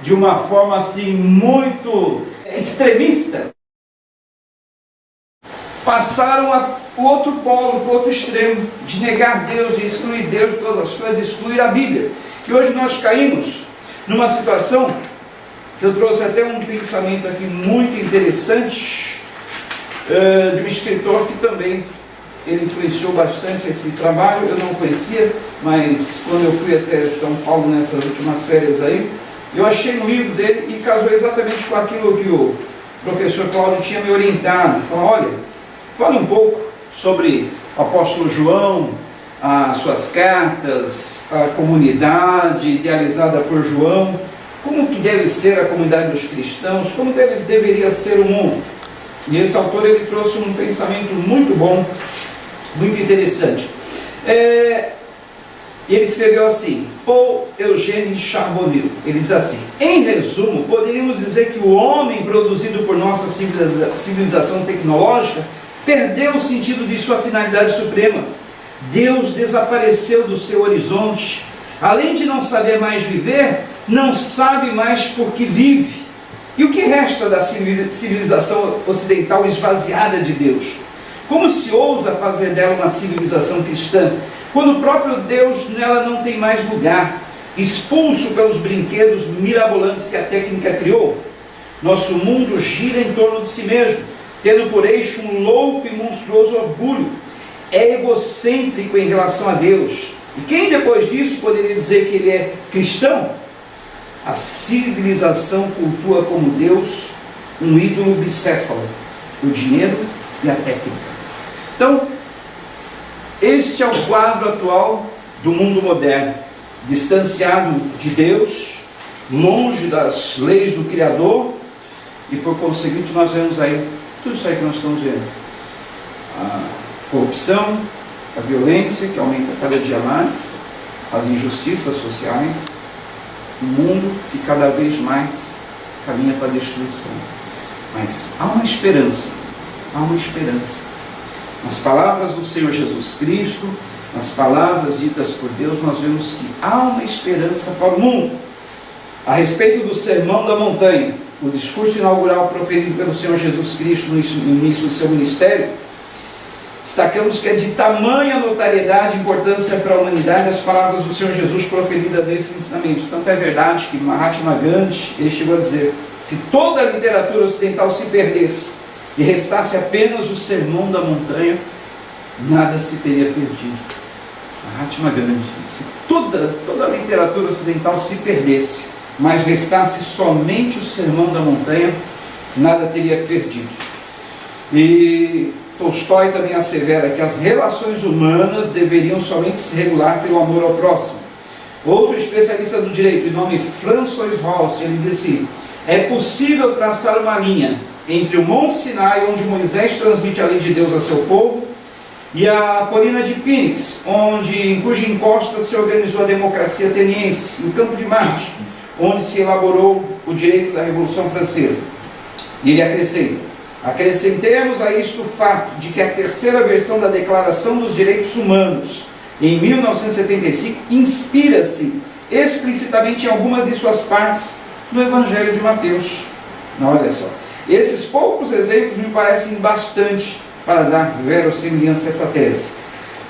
de uma forma assim muito extremista, passaram a o outro polo, o outro extremo, de negar Deus, de excluir Deus de todas as coisas, de excluir a Bíblia. E hoje nós caímos numa situação que eu trouxe até um pensamento aqui muito interessante, de um escritor que também ele influenciou bastante esse trabalho. Eu não conhecia, mas quando eu fui até São Paulo nessas últimas férias aí, eu achei no livro dele e casou exatamente com aquilo que o professor Cláudio tinha me orientado. Falou: olha, fale um pouco sobre o apóstolo João, as suas cartas, a comunidade idealizada por João, como que deve ser a comunidade dos cristãos, como deveria ser o mundo. E esse autor ele trouxe um pensamento muito bom, muito interessante. Ele escreveu assim, Paul Eugène Charbonneau, ele diz assim: em resumo, poderíamos dizer que o homem produzido por nossa civilização tecnológica perdeu o sentido de sua finalidade suprema. Deus desapareceu do seu horizonte. Além de não saber mais viver, não sabe mais por que vive. E o que resta da civilização ocidental esvaziada de Deus? Como se ousa fazer dela uma civilização cristã, quando o próprio Deus nela não tem mais lugar, expulso pelos brinquedos mirabolantes que a técnica criou? Nosso mundo gira em torno de si mesmo, tendo por eixo um louco e monstruoso orgulho. É egocêntrico em relação a Deus. E quem depois disso poderia dizer que ele é cristão? A civilização cultua como Deus um ídolo bicéfalo, o dinheiro e a técnica. Então, este é o quadro atual do mundo moderno, distanciado de Deus, longe das leis do Criador, e por conseguinte nós vemos aí tudo isso aí que nós estamos vendo: a corrupção, a violência que aumenta cada dia mais, as injustiças sociais, um mundo que cada vez mais caminha para a destruição. Mas há uma esperança, há uma esperança. Nas palavras do Senhor Jesus Cristo, nas palavras ditas por Deus, nós vemos que há uma esperança para o mundo. A respeito do Sermão da Montanha, o discurso inaugural proferido pelo Senhor Jesus Cristo no início do seu ministério, destacamos que é de tamanha notariedade e importância para a humanidade as palavras do Senhor Jesus proferidas nesse ensinamento. Tanto é verdade que Mahatma Gandhi, ele chegou a dizer: se toda a literatura ocidental se perdesse e restasse apenas o Sermão da Montanha, nada se teria perdido. Mahatma Gandhi: se toda a literatura ocidental se perdesse, mas restasse somente o Sermão da Montanha, nada teria perdido. E Tolstói também assevera que as relações humanas deveriam somente se regular pelo amor ao próximo. Outro especialista do direito, de nome François Rawls, ele diz assim: é possível traçar uma linha entre o Monte Sinai, onde Moisés transmite a lei de Deus a seu povo, e a colina de Phoenix, em cuja encosta se organizou a democracia ateniense, e o campo de Marte, onde se elaborou o direito da Revolução Francesa. E ele acrescenta: acrescentemos a isto o fato de que a terceira versão da Declaração dos Direitos Humanos, em 1975, inspira-se explicitamente em algumas de suas partes no Evangelho de Mateus. Olha só, esses poucos exemplos me parecem bastante para dar verossimilhança a essa tese.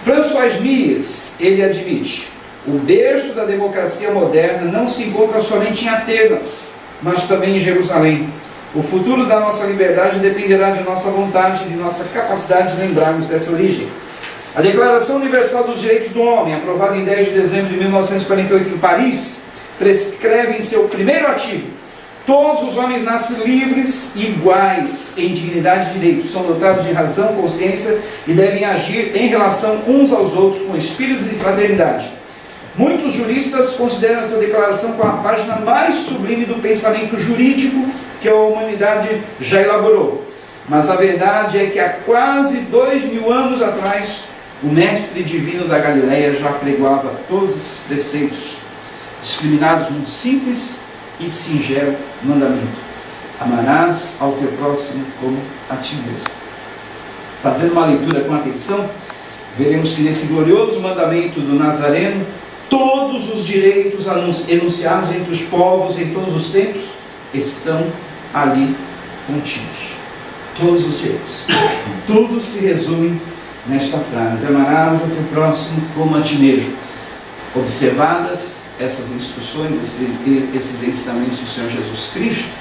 François Mies, ele admite: o berço da democracia moderna não se encontra somente em Atenas, mas também em Jerusalém. O futuro da nossa liberdade dependerá de nossa vontade e de nossa capacidade de lembrarmos dessa origem. A Declaração Universal dos Direitos do Homem, aprovada em 10 de dezembro de 1948 em Paris, prescreve em seu primeiro artigo: todos os homens nascem livres e iguais em dignidade e direitos, são dotados de razão, consciência e devem agir em relação uns aos outros com espírito de fraternidade. Muitos juristas consideram essa declaração como a página mais sublime do pensamento jurídico que a humanidade já elaborou. Mas a verdade é que há quase 2000 anos atrás, o mestre divino da Galileia já pregoava todos esses preceitos, discriminados num simples e singelo mandamento: amarás ao teu próximo como a ti mesmo. Fazendo uma leitura com atenção, veremos que nesse glorioso mandamento do Nazareno, Todos os direitos enunciados entre os povos em todos os tempos estão ali contidos. Todos os direitos. Tudo se resume nesta frase: amarás ao teu próximo como a ti mesmo. Observadas essas instruções, esses ensinamentos do Senhor Jesus Cristo,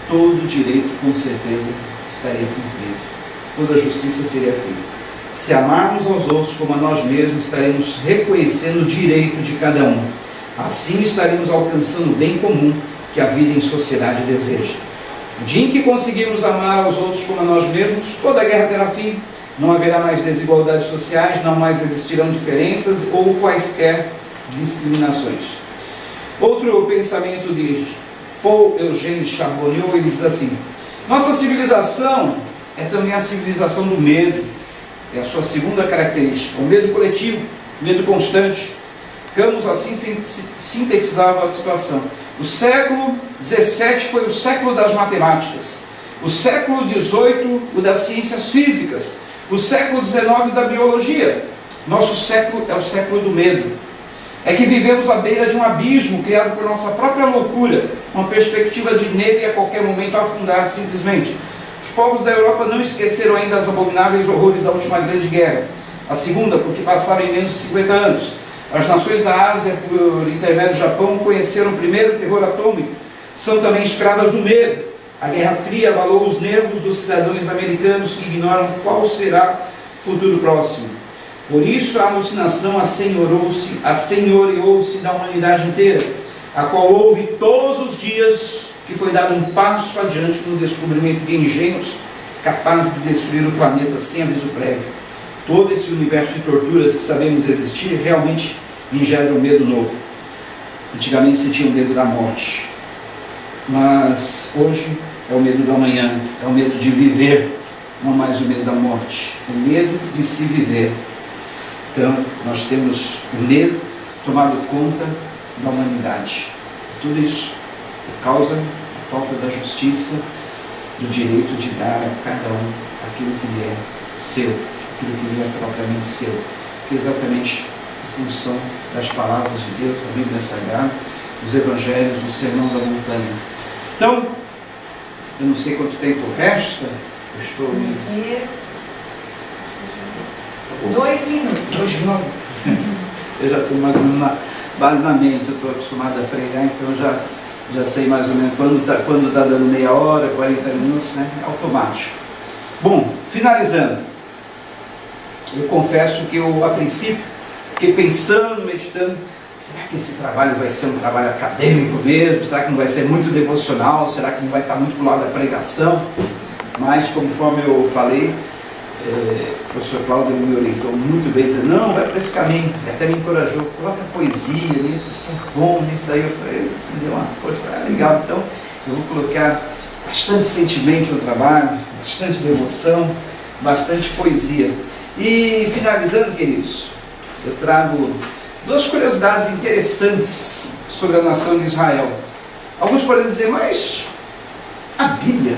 todo direito com certeza estaria cumprido. Toda justiça seria feita. Se amarmos aos outros como a nós mesmos, estaremos reconhecendo o direito de cada um. Assim estaremos alcançando o bem comum que a vida em sociedade deseja. No dia em que conseguirmos amar aos outros como a nós mesmos, toda guerra terá fim, não haverá mais desigualdades sociais, não mais existirão diferenças ou quaisquer discriminações. Outro pensamento de Paul Eugène Charbonneau, ele diz assim: nossa civilização é também a civilização do medo. É a sua segunda característica, o medo coletivo, medo constante. Camus assim sintetizava a situação. O século XVII foi o século das matemáticas, o século XVIII o das ciências físicas, o século XIX da biologia. Nosso século é o século do medo. É que vivemos à beira de um abismo criado por nossa própria loucura, uma perspectiva de nele a qualquer momento afundar simplesmente. Os povos da Europa não esqueceram ainda os abomináveis horrores da última grande guerra, a segunda porque passaram em menos de 50 anos. As nações da Ásia, por intermédio do Japão, conheceram primeiro o terror atômico, são também escravas do medo. A Guerra Fria abalou os nervos dos cidadãos americanos que ignoram qual será o futuro próximo. Por isso a alucinação assenhoreou-se da humanidade inteira, a qual houve todos os dias que foi dado um passo adiante no descobrimento de engenhos capazes de destruir o planeta sem aviso prévio. Todo esse universo de torturas que sabemos existir realmente engendra um medo novo. Antigamente se tinha o medo da morte, mas hoje é o medo do amanhã, é o medo de viver, não mais o medo da morte, o medo de se viver. Então, nós temos o medo tomado conta da humanidade. Tudo isso por causa da falta da justiça, do direito de dar a cada um aquilo que lhe é seu, aquilo que lhe é propriamente seu, que é exatamente a função das palavras de Deus, da Bíblia Sagrada, dos Evangelhos, do Sermão da Montanha. Então, eu não sei quanto tempo resta, eu estou... 2 minutos. 2 minutos. Eu já estou mais ou menos na base da mente, eu estou acostumado a pregar, então já sei mais ou menos quando tá dando meia hora, 40 minutos, né? É automático. Bom, finalizando, eu confesso que eu, a princípio, fiquei pensando, meditando, será que esse trabalho vai ser um trabalho acadêmico mesmo? Será que não vai ser muito devocional? Será que não vai estar muito do lado da pregação? Mas, conforme eu falei, o professor Cláudio me orientou muito bem, dizendo, não, vai para esse caminho, ele até me encorajou, coloca poesia nisso, isso é bom, nisso aí, eu falei, isso me deu uma força, legal, então eu vou colocar bastante sentimento no trabalho, bastante devoção, bastante poesia. E finalizando, queridos, eu trago 2 curiosidades interessantes sobre a nação de Israel. Alguns podem dizer, mas a Bíblia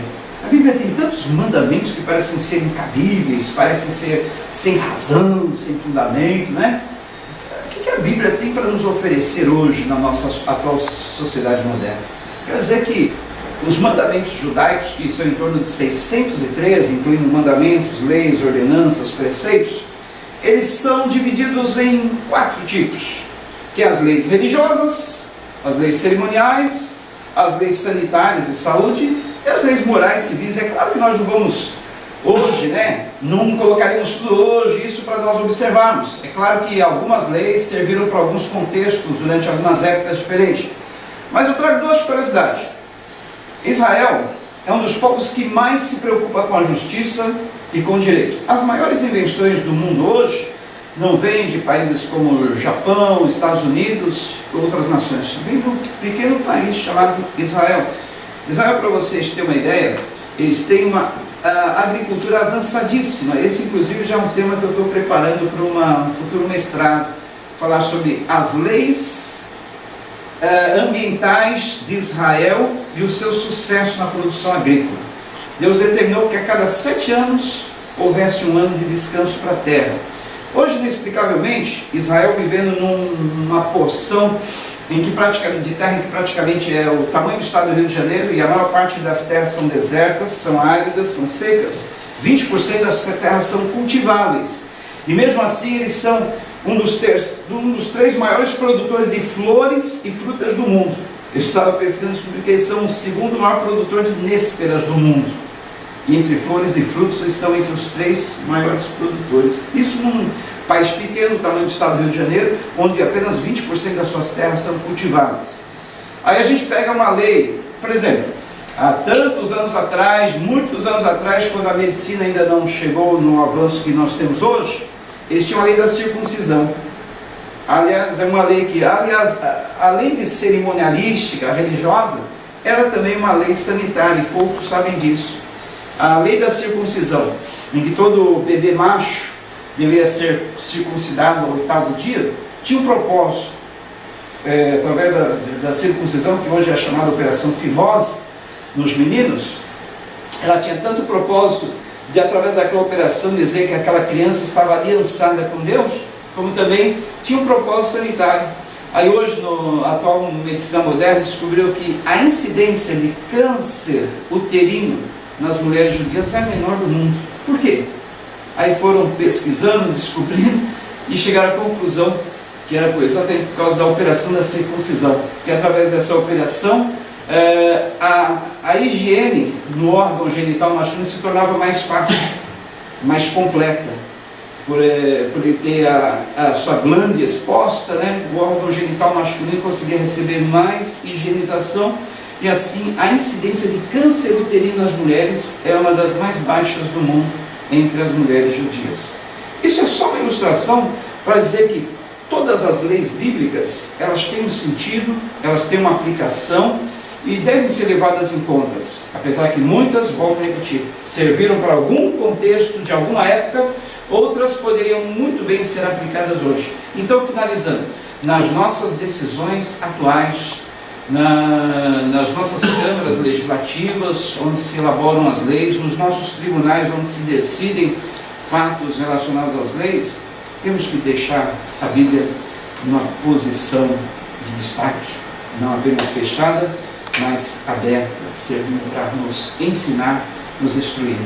tem tantos mandamentos que parecem ser incabíveis, parecem ser sem razão, sem fundamento, né? O que a Bíblia tem para nos oferecer hoje na nossa atual sociedade moderna? Quer dizer que os mandamentos judaicos, que são em torno de 613, incluindo mandamentos, leis, ordenanças, preceitos, eles são divididos em 4 tipos, que é as leis religiosas, as leis cerimoniais, as leis sanitárias e saúde, e as leis morais civis. É claro que nós não vamos hoje, né, não colocaríamos tudo hoje isso para nós observarmos. É claro que algumas leis serviram para alguns contextos durante algumas épocas diferentes. Mas eu trago 2 curiosidades. Israel é um dos povos que mais se preocupa com a justiça e com o direito. As maiores invenções do mundo hoje não vêm de países como o Japão, Estados Unidos e outras nações. Vem de um pequeno país chamado Israel. Israel, para vocês terem uma ideia, eles têm uma agricultura avançadíssima. Esse, inclusive, já é um tema que eu estou preparando para um futuro mestrado. Falar sobre as leis ambientais de Israel e o seu sucesso na produção agrícola. Deus determinou que a cada 7 anos houvesse um ano de descanso para a terra. Hoje, inexplicavelmente, Israel vivendo numa porção de terra em que praticamente é o tamanho do estado do Rio de Janeiro, e a maior parte das terras são desertas, são áridas, são secas. 20% das terras são cultiváveis. E mesmo assim eles são um dos 3 maiores produtores de flores e frutas do mundo. Eu estava pesquisando sobre que eles são o 2º maior produtor de nésperas do mundo. E entre flores e frutos eles estão entre os 3 maiores produtores. Isso num país pequeno, tamanho do estado do Rio de Janeiro, onde apenas 20% das suas terras são cultiváveis. Aí a gente pega uma lei, por exemplo, há tantos anos atrás, muitos anos atrás, quando a medicina ainda não chegou no avanço que nós temos hoje, eles tinham a lei da circuncisão. Aliás, é uma lei que, além de cerimonialística, religiosa, era também uma lei sanitária, e poucos sabem disso. A lei da circuncisão, em que todo bebê macho deveria ser circuncidado ao 8º dia, tinha um propósito, através da circuncisão, que hoje é chamada Operação Fimose, nos meninos. Ela tinha tanto propósito de, através daquela operação, dizer que aquela criança estava aliançada com Deus, como também tinha um propósito sanitário. Aí hoje, a atual medicina moderna descobriu que a incidência de câncer uterino nas mulheres judias é a menor do mundo. Por quê? Aí foram pesquisando, descobrindo, e chegaram à conclusão que era exatamente por causa da operação da circuncisão, que através dessa operação a higiene no órgão genital masculino se tornava mais fácil, mais completa. Por ele ter a sua glândula exposta, né, o órgão genital masculino conseguia receber mais higienização, e assim a incidência de câncer uterino nas mulheres é uma das mais baixas do mundo entre as mulheres judias. Isso é só uma ilustração para dizer que todas as leis bíblicas, elas têm um sentido, elas têm uma aplicação e devem ser levadas em conta, apesar que muitas, volto a repetir, serviram para algum contexto de alguma época, outras poderiam muito bem ser aplicadas hoje. Então, finalizando, nas nossas decisões atuais, nas nossas câmaras legislativas, onde se elaboram as leis, nos nossos tribunais, onde se decidem fatos relacionados às leis, temos que deixar a Bíblia numa posição de destaque, não apenas fechada, mas aberta, servindo para nos ensinar, nos instruir,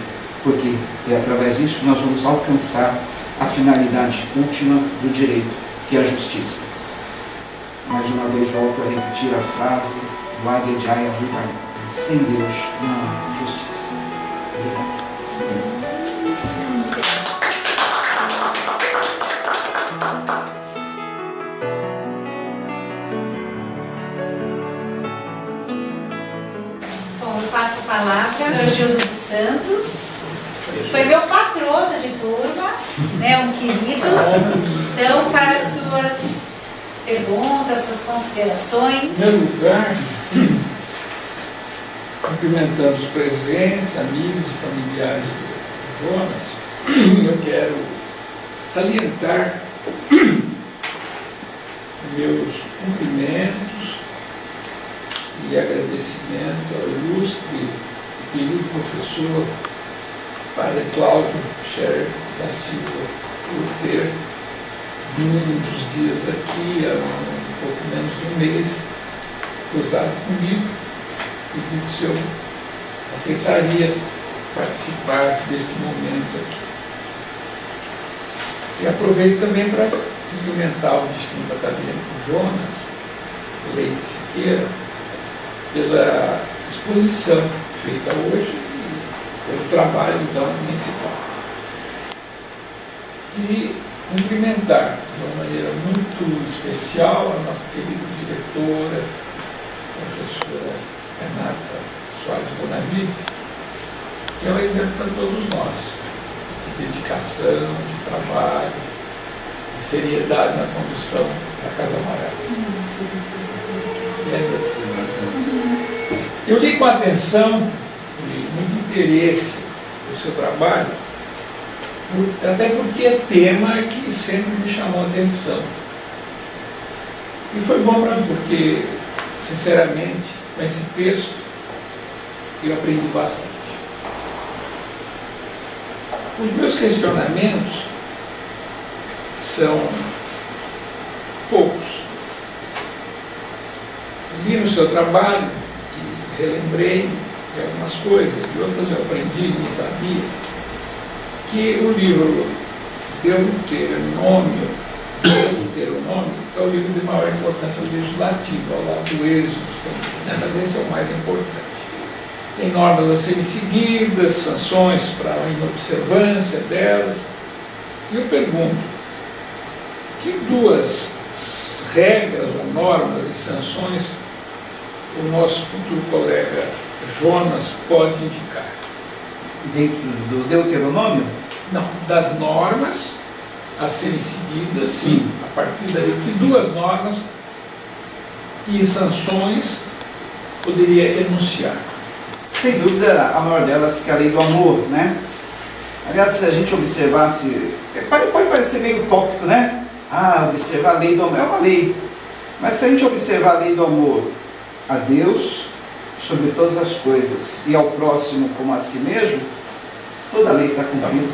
porque é através disso que nós vamos alcançar a finalidade última do direito, que é a justiça. Mais uma vez volto a repetir a frase do Adi Jaya Buddha: sem Deus não há justiça. Obrigado. Bom, eu passo a palavra ao Gildo dos Santos. Foi meu patrono de turma, né, um querido. Então, para as suas perguntas, suas considerações. Em primeiro lugar, cumprimentando os presentes, amigos e familiares do Jonas, eu quero salientar meus cumprimentos e agradecimento ao ilustre e querido professor Padre Cláudio Scherer da Silva por ter muitos dias aqui, há um pouco menos de um mês, cruzado comigo e pedido se eu aceitaria participar deste momento aqui. E aproveito também para cumprimentar o distinto acadêmico Jonas Leite Siqueira pela exposição feita hoje e pelo trabalho da municipal. E cumprimentar de uma maneira muito especial a nossa querida diretora, a professora Renata Soares Bonavides, que é um exemplo para todos nós, de dedicação, de trabalho, de seriedade na condução da Casa Amarela. Eu li com atenção e muito interesse o seu trabalho, até porque é tema que sempre me chamou a atenção. E foi bom para mim, porque, sinceramente, com esse texto, eu aprendi bastante. Os meus questionamentos são poucos. Li no seu trabalho e relembrei de algumas coisas, de outras eu aprendi, nem sabia, que o livro Deuteronômio é o livro de maior importância legislativa, ao lado do Êxodo, né? Mas esse é o mais importante. Tem normas a serem seguidas, sanções para a inobservância delas. E eu pergunto, que duas regras ou normas e sanções o nosso futuro colega Jonas pode indicar? Dentro do Deuteronômio? Não, das normas a serem seguidas, sim. A partir daí, que duas normas e sanções poderia enunciar? Sem dúvida, a maior delas que é a lei do amor, né? Aliás, se a gente observasse, pode parecer meio utópico, né? Observar a lei do amor, é uma lei. Mas se a gente observar a lei do amor a Deus sobre todas as coisas e ao próximo como a si mesmo, toda a lei está cumprida.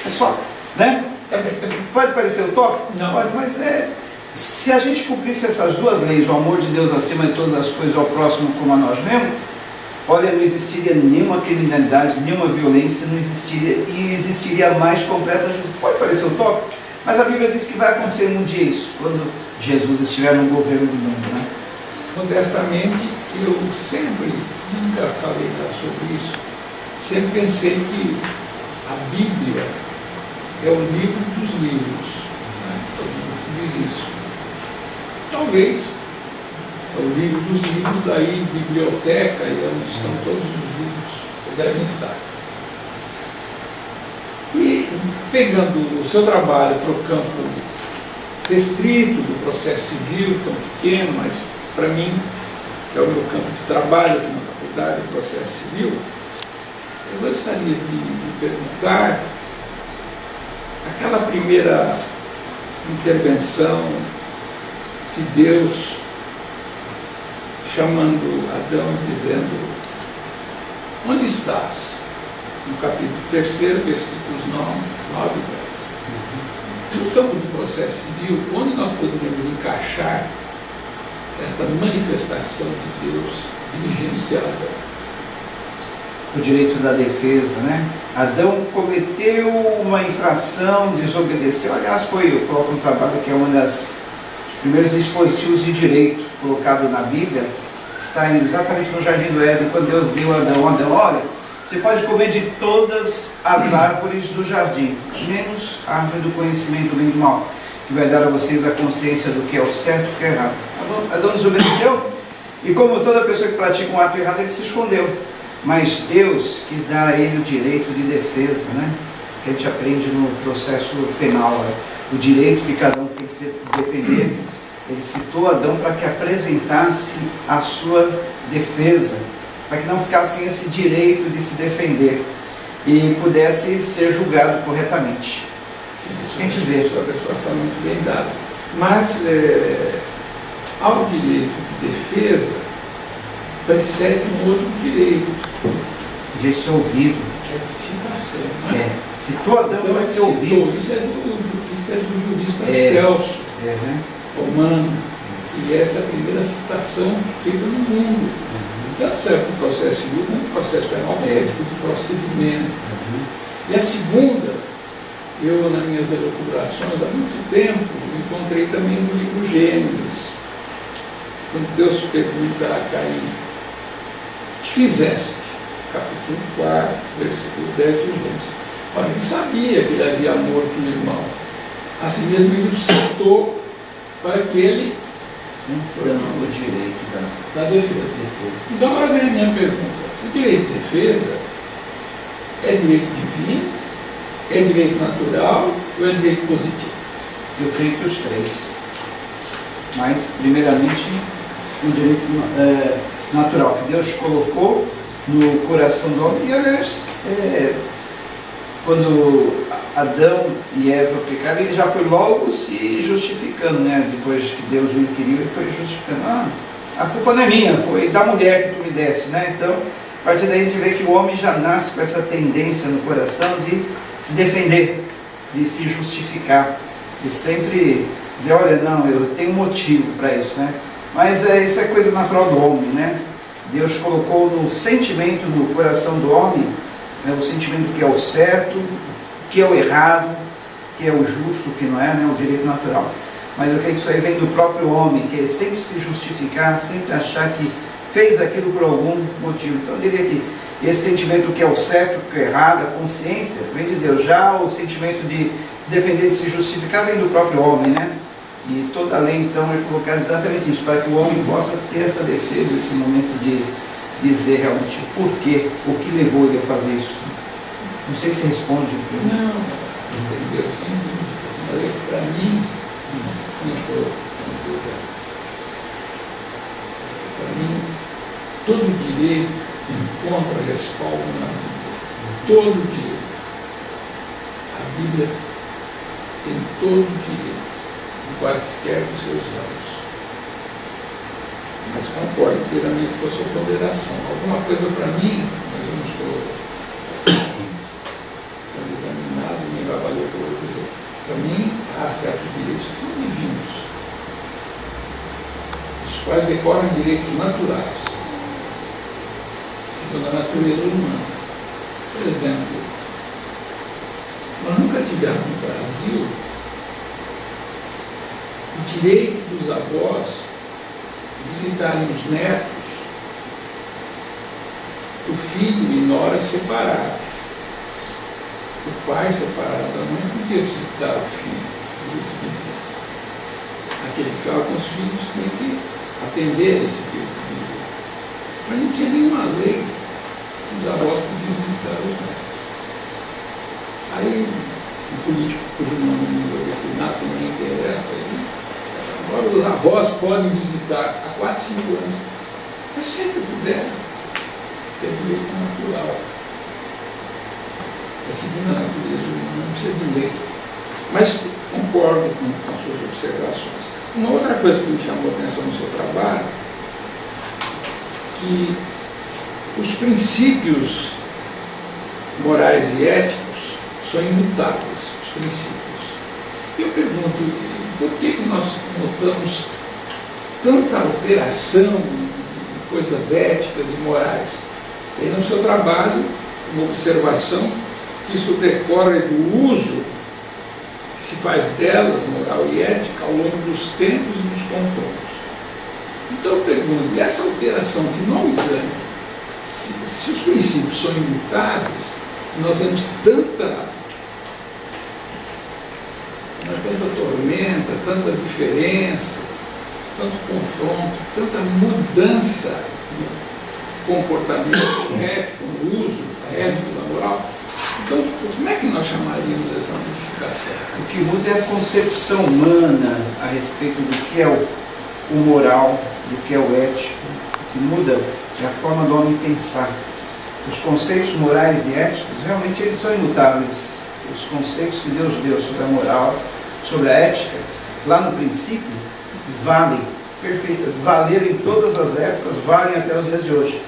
É só, né? Pode parecer utópico? Não. Pode, mas se a gente cumprisse essas duas leis, o amor de Deus acima de todas as coisas, ao próximo como a nós mesmos, olha, não existiria nenhuma criminalidade, nenhuma violência, não existiria, e existiria a mais completa justiça. Pode parecer utópico, mas a Bíblia diz que vai acontecer um dia isso, quando Jesus estiver no governo do mundo, né? Modestamente, eu sempre, nunca falei sobre isso, sempre pensei que a Bíblia é o livro dos livros, né? Todo mundo diz isso. Talvez é o livro dos livros, daí biblioteca, e é onde estão todos os livros que devem estar. E pegando o seu trabalho para o campo restrito do processo civil, tão pequeno, mas para mim, que é o meu campo de trabalho aqui na faculdade de processo civil, eu gostaria de me perguntar aquela primeira intervenção de Deus chamando Adão e dizendo: onde estás? No capítulo 3, versículos 9 e 10. No campo de processo civil, onde nós poderíamos encaixar esta manifestação de Deus dirigindo-se a Adão? O direito da defesa, né? Adão cometeu uma infração, desobedeceu. Aliás, eu coloco no trabalho que é um dos primeiros dispositivos de direito colocado na Bíblia, está exatamente no Jardim do Éden, quando Deus deu a Adão, olha, você pode comer de todas as árvores do jardim, menos a árvore do conhecimento do bem e do mal, que vai dar a vocês a consciência do que é o certo e o que é errado. Adão desobedeceu, e como toda pessoa que pratica um ato errado, ele se escondeu. Mas Deus quis dar a ele o direito de defesa, né? Que a gente aprende no processo penal, né? O direito que cada um tem que se defender. Ele citou Adão para que apresentasse a sua defesa, para que não ficasse sem esse direito de se defender e pudesse ser julgado corretamente. Isso que a gente vê. A pessoa está muito bem dada. Mas ao direito de defesa precede um outro direito. De ser ouvido. Que é de citação, né? Citou Adão então, para ser ouvido. Isso é do jurista Celso Romano, que essa é a primeira citação feita no mundo. Tanto serve para o processo civil como para o processo penal, porque é tipo de procedimento. E a segunda, eu nas minhas elucubrações há muito tempo, encontrei também no livro Gênesis, quando Deus pergunta a Caim: o que fizeste? Capítulo 4, versículo 10 de Gênesis. Olha, ele sabia que ele havia morto o irmão. Assim mesmo ele o citou para que ele sempre dando o direito da defesa. Então agora vem a minha pergunta: o direito de defesa é direito divino, é direito natural ou é direito positivo? Eu creio que os três. Mas, primeiramente, um direito natural, que Deus colocou no coração do homem. E, aliás, quando Adão e Eva pecaram, ele já foi logo se justificando, né? Depois que Deus o inquiriu, ele foi justificando. A culpa não é minha, foi da mulher que tu me deste, né? Então, a partir daí a gente vê que o homem já nasce com essa tendência no coração de se defender, de se justificar. de sempre dizer, olha, não, eu tenho motivo para isso, né? Mas isso é coisa natural do homem, né? Deus colocou no sentimento do coração do homem, né, o sentimento que é o certo, que é o errado, que é o justo, que não é, né, o direito natural. Mas eu creio que isso aí vem do próprio homem, que é sempre se justificar, sempre achar que fez aquilo por algum motivo. Então eu diria que esse sentimento que é o certo, que é o errado, a consciência, vem de Deus. Já o sentimento de se defender, de se justificar, vem do próprio homem, né? E toda a lei, então, é colocar exatamente isso, para que o homem possa ter essa defesa, esse momento de dizer realmente o porquê, o que levou ele a fazer isso. Não sei se responde. Não, entendeu? Sem dúvida. Mas para mim, não estou sem dúvida. Para mim, todo direito encontra respaldo na Bíblia. Todo direito. A Bíblia tem todo direito, de quaisquer dos seus olhos. Mas concordo inteiramente com a sua ponderação. Alguma coisa para mim, mas eu não estou sendo examinado, nem vai valer o que eu vou dizer. Para mim, há certos direitos que são divinos, os quais decorrem direitos naturais, segundo a natureza humana. Por exemplo, nós nunca tivemos no Brasil o direito dos avós visitarem os netos, o filho e nora separados. O pai separado da mãe podia visitar o filho, podia visitar. Aquele que ficava com os filhos tinha que atender a esse tipo de visita. Mas não tinha nenhuma lei que os avós podiam visitar os netos. Aí, um político cujo nome não vou definir, nem interessa, agora os avós podem visitar há 4, 5 anos, mas sempre puderam. Isso é direito natural. É segundo a natureza humana, não precisa de lei. Mas concordo com as suas observações. Uma outra coisa que me chamou a atenção no seu trabalho, que os princípios morais e éticos são imutáveis, os princípios. Eu pergunto, por que nós notamos tanta alteração em coisas éticas e morais? Tem no seu trabalho uma observação que isso decorre do uso que se faz delas, moral e ética, ao longo dos tempos e dos confrontos. Então eu pergunto, e essa alteração que não ganha, se os princípios são imutáveis, nós temos tanta tormenta, tanta diferença, tanto confronto, tanta mudança no comportamento ético, no uso da ética e da moral. Então, como é que nós chamaríamos essa modificação? O que muda é a concepção humana a respeito do que é o moral, do que é o ético. O que muda é a forma do homem pensar. Os conceitos morais e éticos, realmente eles são imutáveis. Os conceitos que Deus deu sobre a moral, sobre a ética, lá no princípio, valem, valeram em todas as épocas, valem até os dias de hoje.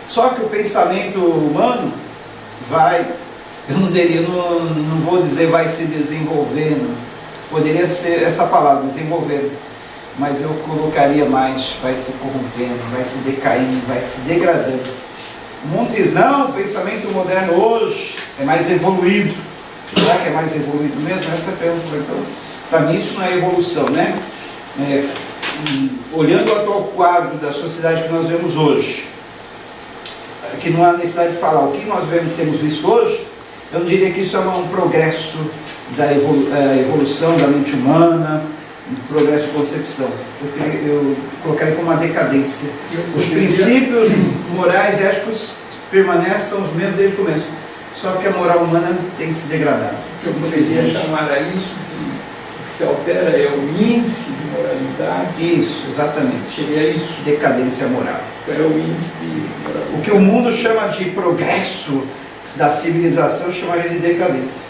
Só que o pensamento humano vai, eu não vou dizer vai se desenvolvendo, poderia ser essa palavra, desenvolvendo, mas eu colocaria mais, vai se corrompendo, vai se decaindo, vai se degradando. Muitos dizem, não, o pensamento moderno hoje é mais evoluído. Será que é mais evoluído mesmo? Essa é a pergunta. Então, para mim isso não é evolução, né? Olhando o atual quadro da sociedade que nós vemos hoje, que não há necessidade de falar, o que nós temos visto hoje, eu não diria que isso é um progresso da evolução da mente humana, um progresso de concepção. Eu colocaria como uma decadência. Os princípios morais e éticos permanecem os mesmos desde o começo. Só que a moral humana tem se degradado. Eu poderia chamar a isso de o que se altera é o índice de moralidade. Isso, exatamente. Seria isso. Decadência moral. É o índice de moralidade. O que o mundo chama de progresso da civilização, eu chamaria de decadência.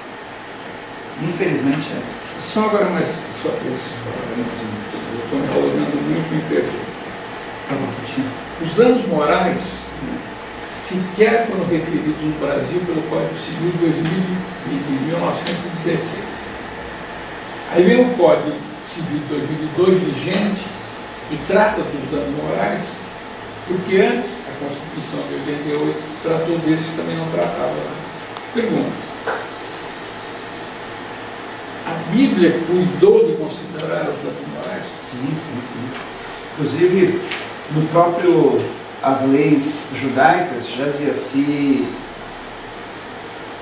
Infelizmente é. Só agora mais só 3 palavras. Eu estou me enrolando muito, me perdoe. Os danos morais sequer foram referidos no Brasil pelo Código Civil de 1916. Aí vem o Código Civil de 2002 vigente e trata dos danos morais, porque antes a Constituição de 88 tratou deles que também não tratava antes. Pergunta: a Bíblia cuidou de considerar os danos morais? Sim. Inclusive, no próprio as leis judaicas já dizia: se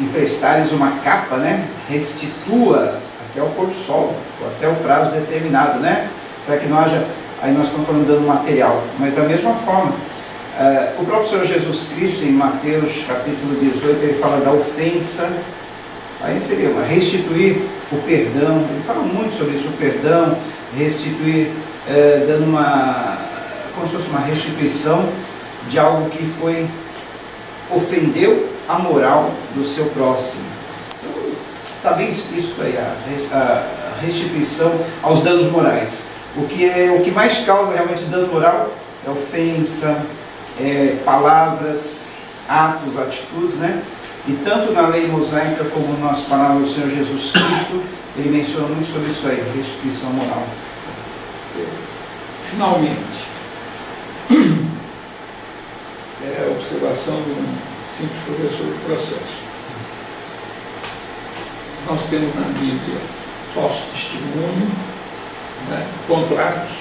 emprestares uma capa, né, restitua até o pôr do sol, ou até o prazo determinado, né, para que não haja, aí nós estamos falando de dano material, mas da mesma forma, o próprio Senhor Jesus Cristo, em Mateus capítulo 18, ele fala da ofensa, aí seria uma restituir o perdão, ele fala muito sobre isso, o perdão, restituir, dando como se fosse uma restituição de algo que ofendeu a moral do seu próximo. Então, está bem explícito aí a restituição aos danos morais. O que mais causa realmente dano moral é ofensa, palavras, atos, atitudes, né? E tanto na lei mosaica como nas palavras do Senhor Jesus Cristo, ele menciona muito sobre isso aí, restituição moral. Finalmente, a observação de um simples professor do processo. Nós temos na Bíblia falso testemunho, né, contratos,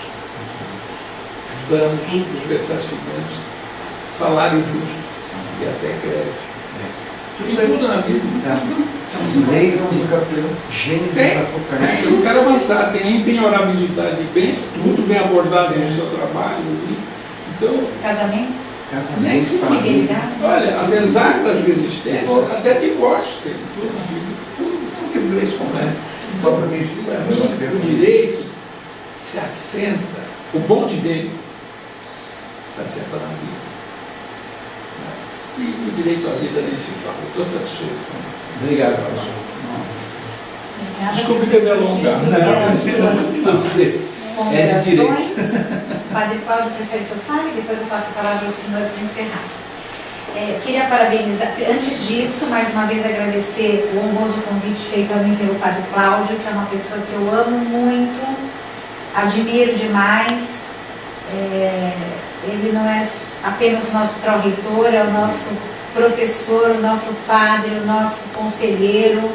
os danos dos ressarcimentos, salário justo e até greve. Tudo na Bíblia. As leis de Gênesis, Apocalipse. Eu quero avançar, tem a impenhorabilidade de bens, tudo bem abordado no seu trabalho. Então, Casamento? nem se fala. Olha, apesar das resistências, até divórcio tem tudo que inglês completo. Então, para mim, o direito se assenta, o bom direito se assenta na Bíblia. E o direito à vida nem se fala. Estou satisfeito. Obrigado, professor. Desculpe ter me alongado. Não, satisfeito. É de direito. Padre Cláudio, prefere que eu fale, depois eu passo a palavra ao senhor para encerrar. Queria parabenizar, antes disso, mais uma vez agradecer o honroso convite feito a mim pelo Padre Cláudio, que é uma pessoa que eu amo muito, admiro demais. Ele não é apenas o nosso pró-reitor, é o nosso professor, o nosso padre, o nosso conselheiro,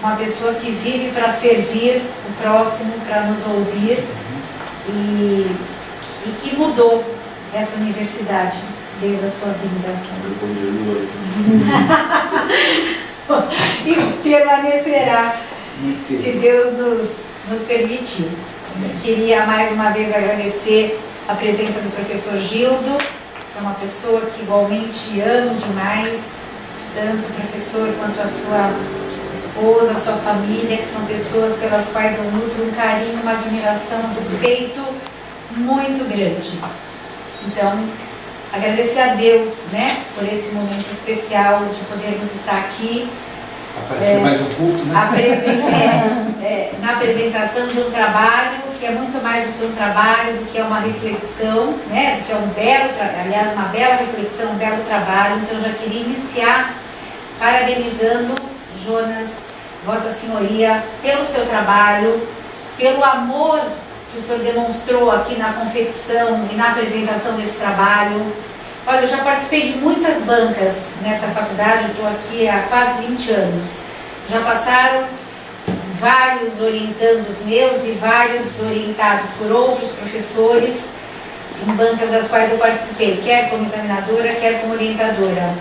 uma pessoa que vive para servir o próximo, para nos ouvir, e que mudou essa universidade desde a sua vinda. E permanecerá, se Deus nos permitir. Queria mais uma vez agradecer a presença do professor Gildo, que é uma pessoa que igualmente amo demais, tanto o professor quanto a sua esposa, a sua família, que são pessoas pelas quais eu nutro um carinho, uma admiração, um respeito muito grande. Então, agradecer a Deus, né, por esse momento especial de podermos estar aqui. Aparecer mais um culto, né? Na apresentação de um trabalho que é muito mais do que um trabalho, do que é uma reflexão, né, do que é uma bela reflexão, um belo trabalho. Então, já queria iniciar parabenizando Jonas, Vossa Senhoria, pelo seu trabalho, pelo amor que o senhor demonstrou aqui na confecção e na apresentação desse trabalho. Olha, eu já participei de muitas bancas nessa faculdade, eu estou aqui há quase 20 anos. Já passaram vários orientandos meus e vários orientados por outros professores em bancas das quais eu participei, quer como examinadora, quer como orientadora.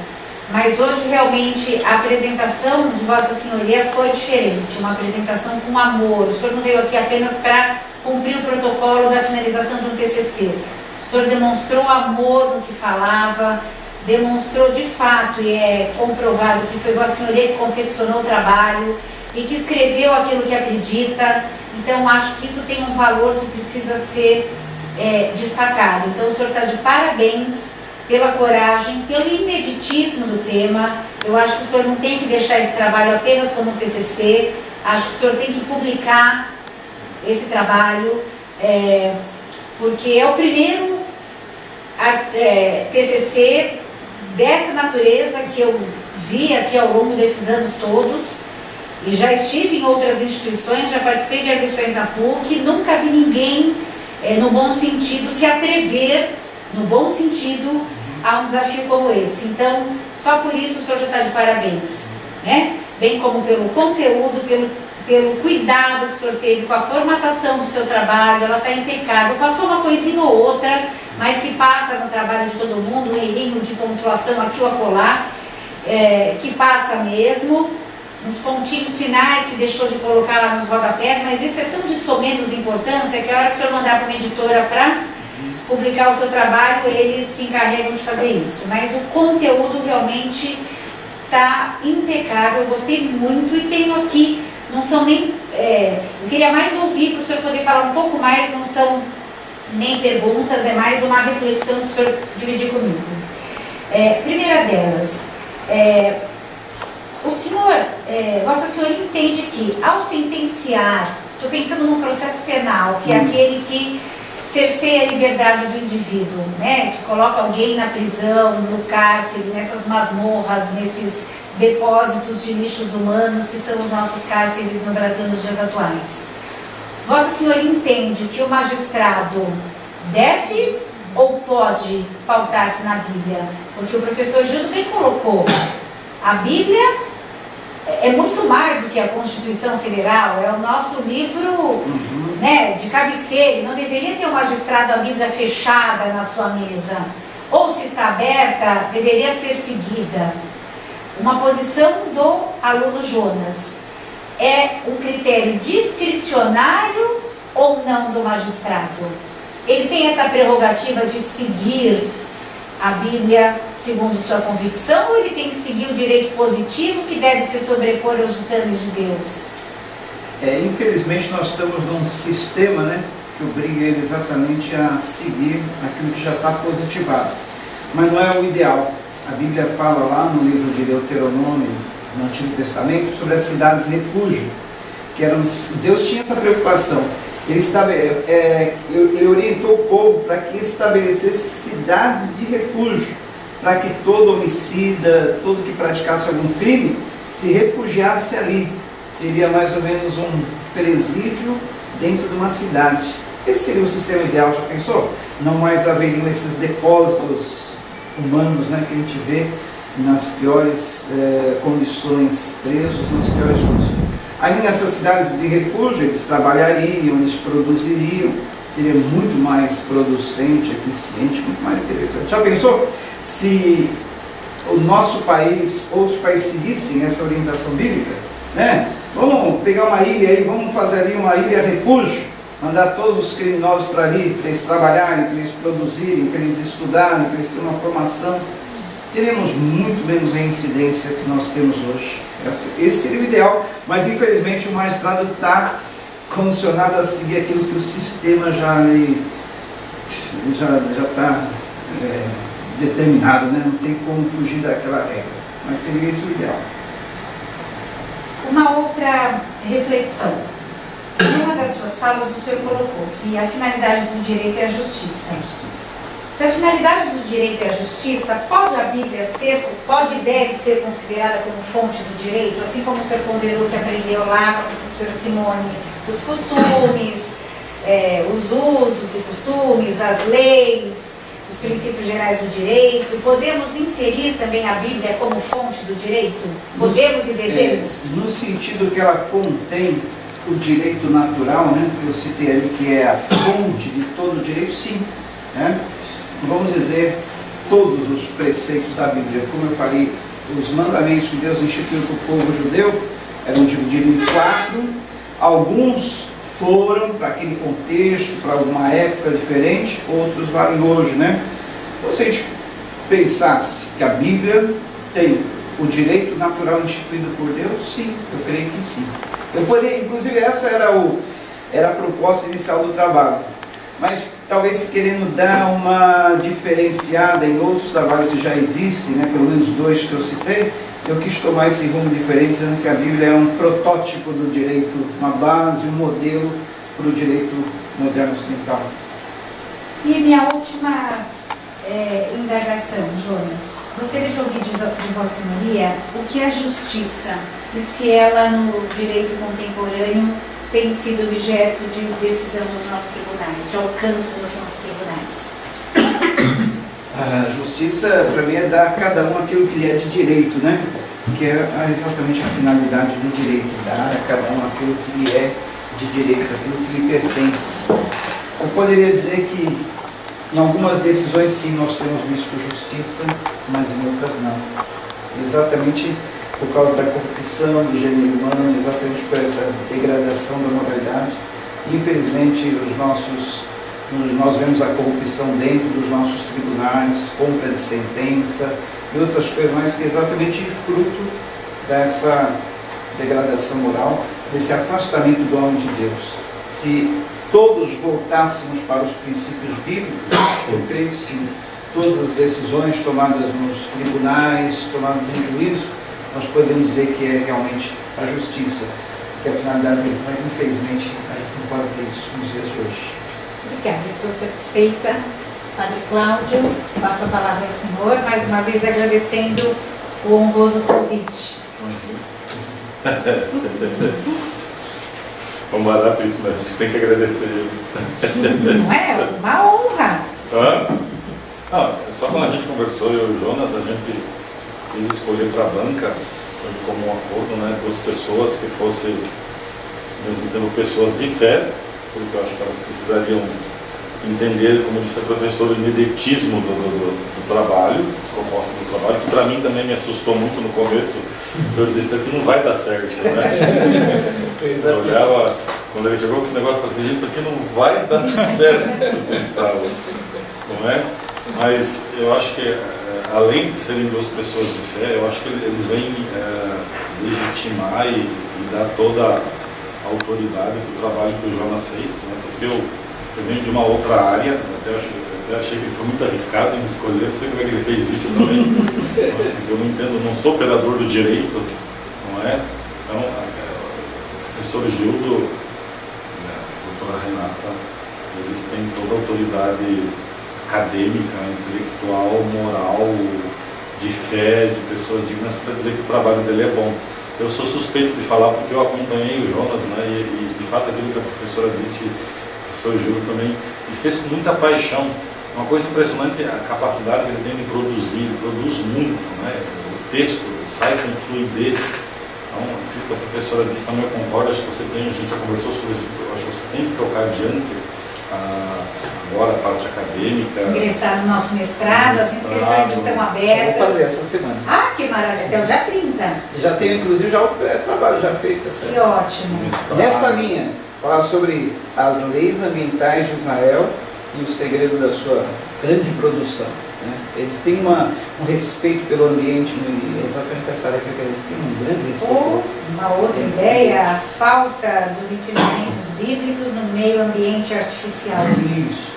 Mas hoje realmente a apresentação de Vossa Senhoria foi diferente, uma apresentação com amor. O senhor não veio aqui apenas para cumprir o protocolo da finalização de um TCC. O senhor demonstrou amor no que falava, demonstrou de fato, e é comprovado que foi Vossa Senhoria que confeccionou o trabalho e que escreveu aquilo que acredita. Então acho que isso tem um valor que precisa ser destacado. Então o senhor está de parabéns pela coragem, pelo imeditismo do tema. Eu acho que o senhor não tem que deixar esse trabalho apenas como TCC, acho que o senhor tem que publicar esse trabalho, porque é o primeiro TCC dessa natureza que eu vi aqui ao longo desses anos todos, E já estive em outras instituições, já participei de admissões na PUC, nunca vi ninguém, no bom sentido, se atrever, no bom sentido, a um desafio como esse. Então, só por isso o senhor já está de parabéns, né? Bem como pelo conteúdo, pelo cuidado que o senhor teve com a formatação do seu trabalho, ela está impecável. Passou uma coisinha ou outra, mas que passa no trabalho de todo mundo, um errinho de pontuação aqui ou acolá, que passa mesmo, uns pontinhos finais que deixou de colocar lá nos rodapés, mas isso é tão de somenos importância que a hora que o senhor mandar para uma editora para publicar o seu trabalho, eles se encarregam de fazer isso. Mas o conteúdo realmente está impecável, eu gostei muito e tenho aqui, não são nem... eu queria mais ouvir para o senhor poder falar um pouco mais, não são nem perguntas, é mais uma reflexão que o senhor dividir comigo. Primeira delas, o senhor, Vossa Senhoria entende que ao sentenciar, estou pensando num processo penal, que é aquele que cerceia a liberdade do indivíduo, né? Que coloca alguém na prisão, no cárcere, nessas masmorras, nesses depósitos de lixos humanos que são os nossos cárceres no Brasil nos dias atuais. Vossa Senhoria entende que o magistrado deve ou pode pautar-se na Bíblia? Porque o professor Gildo bem colocou, a Bíblia é muito mais do que a Constituição Federal, é o nosso livro, né, de cabeceira. Não deveria ter um magistrado a Bíblia fechada na sua mesa. Ou se está aberta, deveria ser seguida. Uma posição do aluno Jonas. É um critério discricionário ou não do magistrado? Ele tem essa prerrogativa de seguir a Bíblia segundo sua convicção, ou ele tem que seguir o direito positivo que deve se sobrepor aos ditames de Deus? Infelizmente nós estamos num sistema, né, que obriga ele exatamente a seguir aquilo que já está positivado. Mas não é o ideal. A Bíblia fala lá no livro de Deuteronômio, no Antigo Testamento, sobre as cidades refúgio, que eram, Deus tinha essa preocupação. Ele orientou o povo para que estabelecesse cidades de refúgio, para que todo homicida, todo que praticasse algum crime, se refugiasse ali. Seria mais ou menos um presídio dentro de uma cidade. Esse seria o sistema ideal, já pensou? Não mais haveriam esses depósitos humanos, né, que a gente vê nas piores condições, presos nas piores condições. Ali nessas cidades de refúgio, eles trabalhariam, eles produziriam, seria muito mais producente, eficiente, muito mais interessante. Já pensou se o nosso país, outros países seguissem essa orientação bíblica, né? Vamos pegar uma ilha aí, vamos fazer ali uma ilha refúgio, mandar todos os criminosos para ali, para eles trabalharem, para eles produzirem, para eles estudarem, para eles terem uma formação. Teremos muito menos reincidência que nós temos hoje. Esse seria o ideal, mas infelizmente o magistrado está condicionado a seguir aquilo que o sistema já está determinado, né? Não tem como fugir daquela regra, mas seria esse o ideal. Uma outra reflexão. Em uma das suas falas o senhor colocou que a finalidade do direito é a justiça. Se a finalidade do direito é a justiça, pode a Bíblia pode e deve ser considerada como fonte do direito, assim como o senhor ponderou que aprendeu lá com a professora Simone, os costumes, os usos e costumes, as leis, os princípios gerais do direito. Podemos inserir também a Bíblia como fonte do direito? Podemos e devemos? No sentido que ela contém o direito natural, né, que eu citei ali, que é a fonte de todo o direito, sim, né? Vamos dizer, todos os preceitos da Bíblia, como eu falei, os mandamentos que Deus instituiu para o povo judeu eram divididos em 4, alguns foram para aquele contexto, para alguma época diferente, outros valem hoje, né? Então, se a gente pensasse que a Bíblia tem o direito natural instituído por Deus, sim, eu creio que sim. Eu poderia, inclusive essa era a proposta inicial do trabalho. Mas talvez querendo dar uma diferenciada em outros trabalhos que já existem, né, pelo menos 2 que eu citei, eu quis tomar esse rumo diferente, dizendo que a Bíblia é um protótipo do direito, uma base, um modelo para o direito moderno ocidental. E minha última indagação, Jonas. Gostaria de ouvir de Vossa Senhoria o que é a justiça e se ela no direito contemporâneo tem sido objeto de decisão dos nossos tribunais, de alcance dos nossos tribunais. A justiça, para mim, é dar a cada um aquilo que lhe é de direito, né? Que é exatamente a finalidade do direito, dar a cada um aquilo que lhe é de direito, aquilo que lhe pertence. Eu poderia dizer que em algumas decisões sim nós temos visto justiça, mas em outras não. Exatamente por causa da corrupção do gênero humano, exatamente por essa degradação da moralidade. Infelizmente nós vemos a corrupção dentro dos nossos tribunais, compra de sentença e outras coisas mais, que é exatamente fruto dessa degradação moral, desse afastamento do homem de Deus. Se todos voltássemos para os princípios bíblicos, eu creio que sim, todas as decisões tomadas nos tribunais, tomadas em juízo, nós podemos dizer que é realmente a justiça, que é a finalidade dele. Mas infelizmente a gente não pode dizer isso nos dias de hoje. Obrigada, estou satisfeita. Padre Cláudio, passo a palavra ao senhor, mais uma vez agradecendo o honroso convite. Vamos parar por isso, né? A gente tem que agradecer eles. Não é? Uma honra. Não, só quando a gente conversou, eu e o Jonas, a gente quis escolher para a banca, como um acordo, né? 2 pessoas que fossem, ao mesmo tempo, pessoas de fé, porque eu acho que elas precisariam entender, como disse a professora, o imediatismo do trabalho, proposta do trabalho, que para mim também me assustou muito no começo, eu dizia, isso aqui não vai dar certo, né? Eu olhava, quando ele chegou com esse negócio, eu falei assim, gente, isso aqui não vai dar certo, eu pensava, não é? Mas eu acho que, além de serem 2 pessoas de fé, eu acho que eles vêm legitimar e dar toda a autoridade do trabalho que o Jonas fez, né? Porque eu venho de uma outra área, até achei que ele foi muito arriscado em me escolher, não sei como é que ele fez isso também. Eu não entendo, não sou operador do direito, não é? Então, o professor Gildo, a doutora Renata, eles têm toda a autoridade acadêmica, intelectual, moral, de fé, de pessoas dignas, para dizer que o trabalho dele é bom. Eu sou suspeito de falar porque eu acompanhei o Jonas, né, e de fato aquilo que a professora disse, o professor Gildo também, ele fez com muita paixão. Uma coisa impressionante é a capacidade que ele tem de produzir, ele produz muito, né? O texto sai com fluidez. Então, aquilo que a professora disse também eu concordo, acho que você tem, a gente já conversou sobre isso, acho que você tem que tocar adiante agora a parte acadêmica. Ingressar no nosso mestrado, as inscrições estão abertas. Vou fazer essa semana. Ah, que maravilha, até o dia 30. Já tenho, inclusive, já o pré-trabalho já feito. Que ótimo. Nessa linha, falar sobre as leis ambientais de Israel e o segredo da sua grande produção. Né? Eles têm um respeito pelo ambiente, e exatamente essa área que eles têm um grande respeito. Ou uma outra ideia, a falta dos ensinamentos bíblicos no meio ambiente artificial. Isso.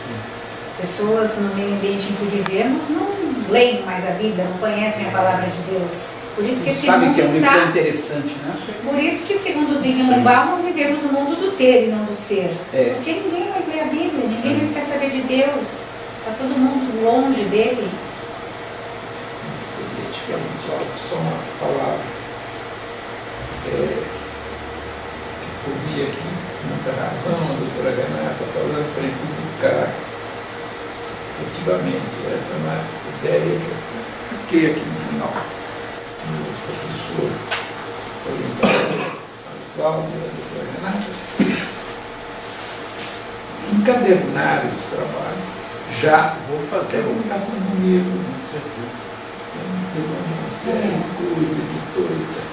As pessoas no meio ambiente em que vivemos não leem mais a Bíblia, não conhecem a palavra de Deus. Por isso que esse sabe mundo que é um livro está... interessante, né? Por isso que, segundo Zygmunt Bauman, vivemos no mundo do ter e não do ser. Porque ninguém mais lê a Bíblia, ninguém mais quer saber de Deus. Está todo mundo longe dele. Só uma palavra. Ouvi aqui, muita razão, a doutora Renata falando para publicar. Efetivamente, essa é uma ideia que eu fiquei aqui no final. O professor orientador, a Cláudia, a doutora Renata, encadernar esse trabalho. Já vou fazer a publicação de um livro, com certeza. Uma série de coisas, editores, etc.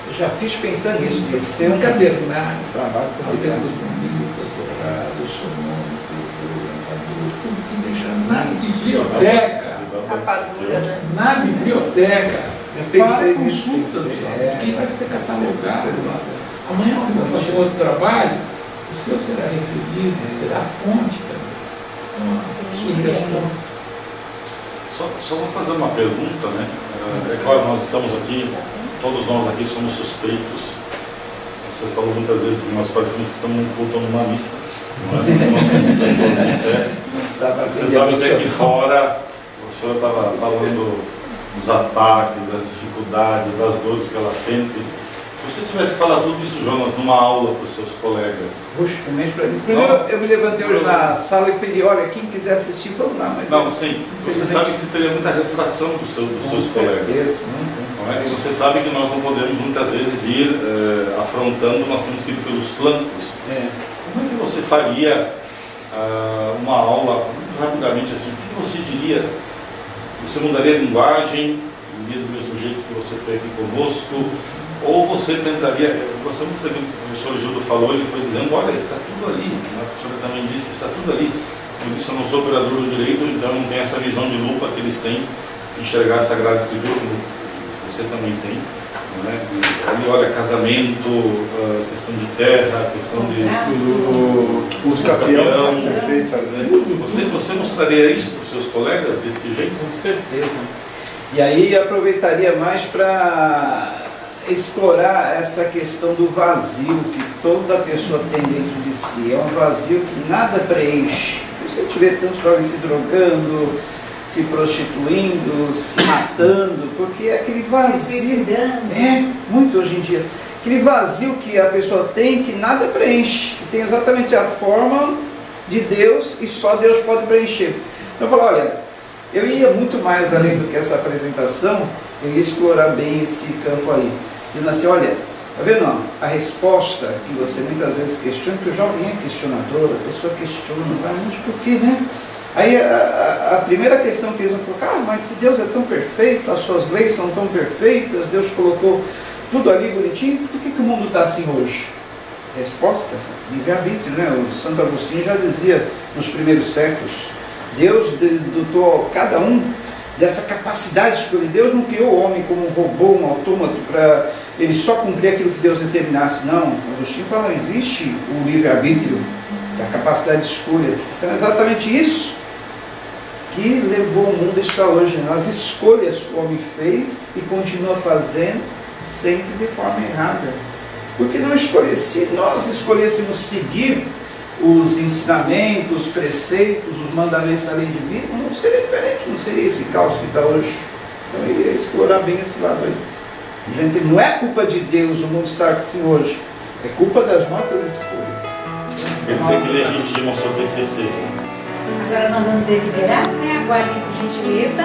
Eu já fiz pensando nisso, de ser um encadernar trabalho as letras bonitas, douradas, sonômico, orientador, tudo que deixa na biblioteca. Rapadura, né? Na biblioteca. Eu pensei para nisso, consulta, que vai ser catalogado. Amanhã, quando eu fazer outro trabalho, o seu será referido, será a fonte também. Uma sugestão. Só vou fazer uma pergunta, né? É claro, nós estamos aqui, todos nós aqui somos suspeitos. Você falou muitas vezes que nós parecemos que estamos num culto ou numa missa. Nós somos pessoas de fé. Você sabe que aqui fora a senhora estava falando dos ataques, das dificuldades, das dores que ela sente. Se você tivesse que falar tudo isso, Jonas, numa aula para os seus colegas. Puxa, também para mim. Inclusive, eu me levantei hoje na sala e pedi, olha, quem quiser assistir, vamos lá. Mas não, sim. Você sabe que você teria muita refração dos seus colegas. Não é? E você sabe que nós não podemos muitas vezes ir afrontando, nós temos que ir pelos flancos. Como é que você faria uma aula, muito rapidamente assim, o que você diria? Você mudaria a linguagem, iria do mesmo jeito que você foi aqui conosco? Ou você tentaria, eu gostei muito daquilo que o professor Gildo falou, ele foi dizendo, olha, está tudo ali, a professora também disse, está tudo ali. Eu disse, eu não sou operador do direito, então não tenho essa visão de lupa que eles têm, de enxergar a Sagrada Escritura, como você também tem. Não é? Ali, olha, casamento, questão de terra, questão de uso capião, perfeito. Você mostraria isso para os seus colegas desse jeito? Com certeza. E aí aproveitaria mais para explorar essa questão do vazio que toda pessoa tem dentro de si. É um vazio que nada preenche. Você vê tantos jovens se drogando, se prostituindo, se matando, porque é aquele vazio. Se suicidando. Muito hoje em dia. Aquele vazio que a pessoa tem que nada preenche, que tem exatamente a forma de Deus e só Deus pode preencher. Então eu falo, olha, eu ia muito mais além do que essa apresentação, eu ia explorar bem esse campo aí. Dizendo assim, olha, tá vendo ó, a resposta que você muitas vezes questiona, que o jovem é questionador, a pessoa questiona, mas por quê, né? Aí a primeira questão que eles vão colocar, mas se Deus é tão perfeito, as suas leis são tão perfeitas, Deus colocou tudo ali bonitinho, por que o mundo está assim hoje? Resposta, livre-arbítrio, né? O Santo Agostinho já dizia nos primeiros séculos, Deus dotou cada um dessa capacidade de escolher. Deus não criou o homem como um robô, um autômato, para ele só cumprir aquilo que Deus determinasse. Não, Agostinho fala, existe o livre-arbítrio, a capacidade de escolha. Então é exatamente isso que levou o mundo a estar hoje. As escolhas que o homem fez e continua fazendo, sempre de forma errada. Porque não escolher, se nós escolhêssemos seguir os ensinamentos, os preceitos, os mandamentos da lei divina, não seria diferente, não seria esse caos que está hoje. Então eu ia explorar bem esse lado aí. Dizendo que não é culpa de Deus o mundo estar assim hoje, é culpa das nossas escolhas. Quer dizer que legitimam o seu TCC. Agora nós vamos deliberar, né? Aguardem por gentileza.